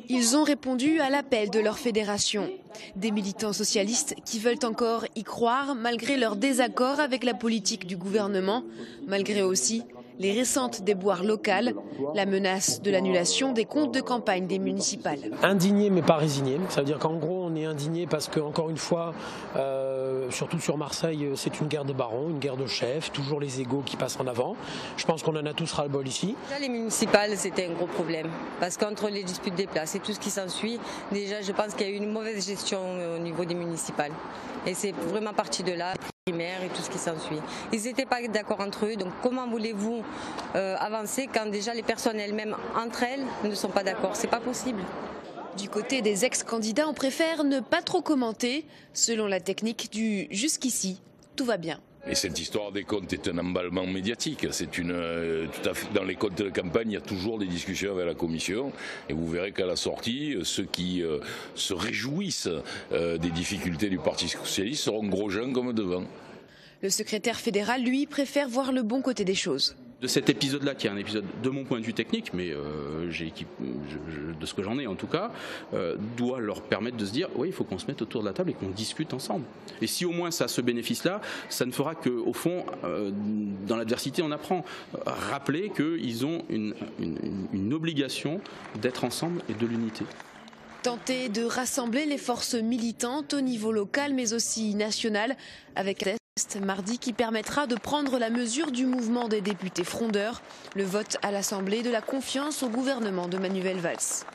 Ils ont répondu à l'appel de leur fédération. Des militants socialistes qui veulent encore y croire malgré leur désaccord avec la politique du gouvernement, malgré aussi les récentes déboires locales, la menace de l'annulation des comptes de campagne des municipales. Indigné mais pas résigné, ça veut dire qu'en gros on est indigné parce qu'encore une fois, surtout sur Marseille, c'est une guerre de barons, une guerre de chefs, toujours les égos qui passent en avant. Je pense qu'on en a tous ras-le-bol ici. Déjà, les municipales, c'était un gros problème parce qu'entre les disputes des places et tout ce qui s'ensuit, déjà je pense qu'il y a eu une mauvaise gestion au niveau des municipales. Et c'est vraiment parti de là, primaire et tout ce qui s'ensuit. Ils n'étaient pas d'accord entre eux, donc comment voulez-vous avancer quand déjà les personnes elles-mêmes, entre elles, ne sont pas d'accord? C'est pas possible. Du côté des ex-candidats, on préfère ne pas trop commenter, selon la technique du « jusqu'ici, tout va bien ». Et cette histoire des comptes est un emballement médiatique. Tout à fait, dans les comptes de campagne, il y a toujours des discussions avec la Commission. Et vous verrez qu'à la sortie, ceux qui se réjouissent des difficultés du Parti socialiste seront gros gens comme devant. Le secrétaire fédéral, lui, préfère voir le bon côté des choses. De cet épisode-là, qui est un épisode de mon point de vue technique, mais de ce que j'en ai en tout cas, doit leur permettre de se dire oui, il faut qu'on se mette autour de la table et qu'on discute ensemble. Et si au moins ça a ce bénéfice-là, ça ne fera qu'au fond, dans l'adversité, on apprend. Rappeler qu'ils ont une obligation d'être ensemble et de l'unité. Tenter de rassembler les forces militantes au niveau local mais aussi national avec un test mardi qui permettra de prendre la mesure du mouvement des députés frondeurs, le vote à l'Assemblée de la confiance au gouvernement de Manuel Valls.